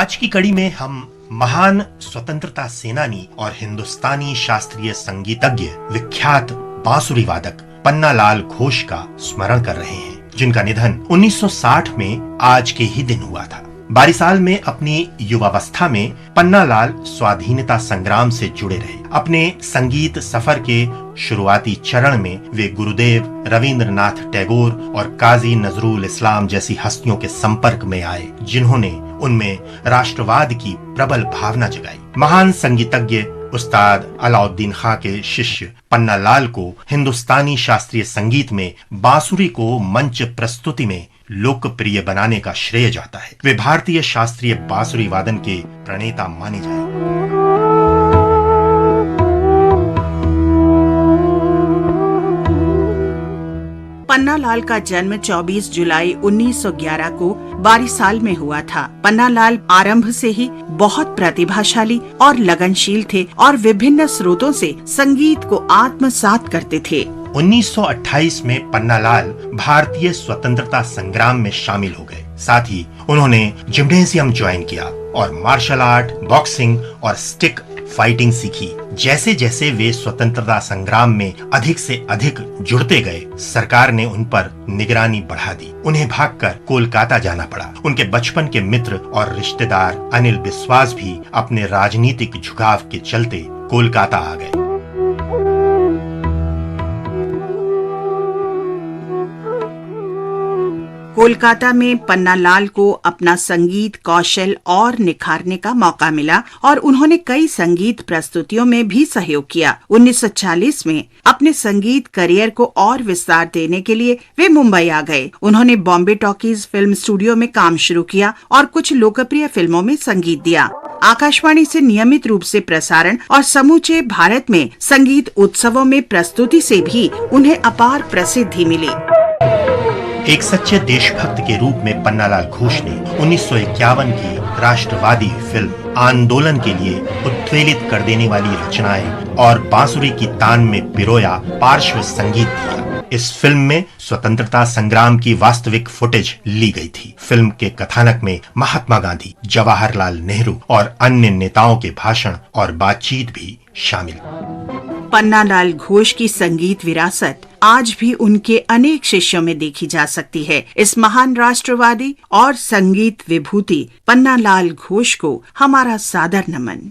आज की कड़ी में हम महान स्वतंत्रता सेनानी और हिंदुस्तानी शास्त्रीय संगीतज्ञ विख्यात बांसुरी वादक पन्नालाल घोष का स्मरण कर रहे हैं, जिनका निधन 1960 में आज के ही दिन हुआ था। 22 साल में अपनी युवावस्था में पन्नालाल स्वाधीनता संग्राम से जुड़े रहे। अपने संगीत सफर के शुरुआती चरण में वे गुरुदेव रविंद्रनाथ टैगोर और काजी नजरुल इस्लाम जैसी हस्तियों के संपर्क में आए, जिन्होंने उनमें राष्ट्रवाद की प्रबल भावना जगाई। महान संगीतज्ञ उस्ताद अलाउद्दीन खां के शिष्य पन्नालाल को हिंदुस्तानी शास्त्रीय संगीत में बांसुरी को मंच प्रस्तुति में लोकप्रिय बनाने का श्रेय जाता है। वे भारतीय शास्त्रीय बांसुरी वादन के प्रणेता माने जाए। पन्नालाल का जन्म 24 जुलाई 1911 को 22 साल में हुआ था। पन्नालाल आरंभ से ही बहुत प्रतिभाशाली और लगनशील थे और विभिन्न स्रोतों से संगीत को आत्मसात करते थे। 1928 में पन्नालाल भारतीय स्वतंत्रता संग्राम में शामिल हो गए। साथ ही उन्होंने जिम्नेशियम ज्वाइन किया और मार्शल आर्ट, बॉक्सिंग और स्टिक फाइटिंग सीखी। जैसे जैसे वे स्वतंत्रता संग्राम में अधिक से अधिक जुड़ते गए, सरकार ने उन पर निगरानी बढ़ा दी। उन्हें भागकर कोलकाता जाना पड़ा। उनके बचपन के मित्र और रिश्तेदार अनिल बिस्वास भी अपने राजनीतिक झुकाव के चलते कोलकाता आ गए। कोलकाता में पन्नालाल को अपना संगीत कौशल और निखारने का मौका मिला और उन्होंने कई संगीत प्रस्तुतियों में भी सहयोग किया। 1940 में अपने संगीत करियर को और विस्तार देने के लिए वे मुंबई आ गए। उन्होंने बॉम्बे टॉकीज फिल्म स्टूडियो में काम शुरू किया और कुछ लोकप्रिय फिल्मों में संगीत दिया। आकाशवाणी से नियमित रूप से प्रसारण और समूचे भारत में संगीत उत्सवों में प्रस्तुति से भी उन्हें अपार प्रसिद्धि मिली। एक सच्चे देशभक्त के रूप में पन्नालाल घोष ने 1951 की राष्ट्रवादी फिल्म आंदोलन के लिए उद्वेलित कर देने वाली रचनाएं और बांसुरी की तान में पिरोया पार्श्व संगीत दिया। इस फिल्म में स्वतंत्रता संग्राम की वास्तविक फुटेज ली गई थी। फिल्म के कथानक में महात्मा गांधी, जवाहरलाल नेहरू और अन्य नेताओं के भाषण और बातचीत भी शामिल। पन्नालाल घोष की संगीत विरासत आज भी उनके अनेक शिष्यों में देखी जा सकती है। इस महान राष्ट्रवादी और संगीत विभूति पन्नालाल घोष को हमारा सादर नमन।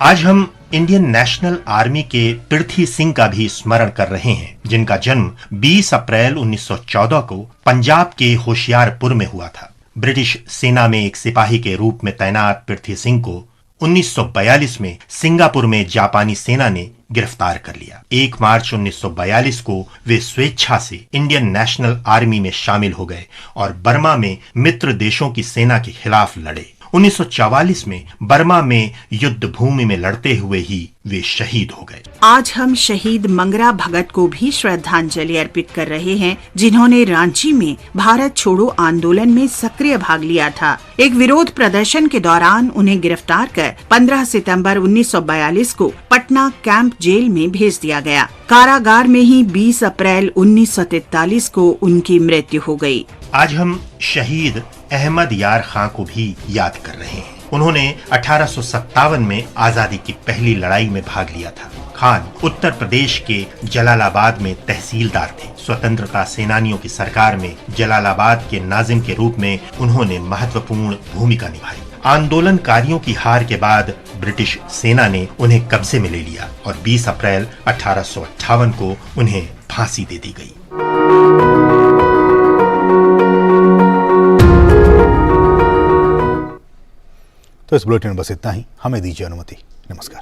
आज हम इंडियन नेशनल आर्मी के पृथ्वी सिंह का भी स्मरण कर रहे हैं, जिनका जन्म 20 अप्रैल 1914 को पंजाब के होशियारपुर में हुआ था। ब्रिटिश सेना में एक सिपाही के रूप में तैनात पृथ्वी सिंह को 1942 में सिंगापुर में जापानी सेना ने गिरफ्तार कर लिया। 1 मार्च 1942 को वे स्वेच्छा से इंडियन नेशनल आर्मी में शामिल हो गए और बर्मा में मित्र देशों की सेना के खिलाफ लड़े। 1944 में बर्मा में युद्ध भूमि में लड़ते हुए ही वे शहीद हो गए। आज हम शहीद मंगरा भगत को भी श्रद्धांजलि अर्पित कर रहे हैं, जिन्होंने रांची में भारत छोड़ो आंदोलन में सक्रिय भाग लिया था। एक विरोध प्रदर्शन के दौरान उन्हें गिरफ्तार कर 15 सितंबर 1942 को पटना कैंप जेल में भेज दिया गया। कारागार में ही 20 अप्रैल 1943 को उनकी मृत्यु हो गई। आज हम शहीद अहमद यार खां को भी याद कर रहे हैं। उन्होंने 1857 में आजादी की पहली लड़ाई में भाग लिया था। खान उत्तर प्रदेश के जलालाबाद में तहसीलदार थे। स्वतंत्रता सेनानियों की सरकार में जलालाबाद के नाजिम के रूप में उन्होंने महत्वपूर्ण भूमिका निभाई। आंदोलनकारियों की हार के बाद ब्रिटिश सेना ने उन्हें कब्जे में ले लिया और 20 अप्रैल 1858 को उन्हें फांसी दे दी गई। तो इस बुलेटिन में बस इतना ही। हमें दीजिए अनुमति। नमस्कार।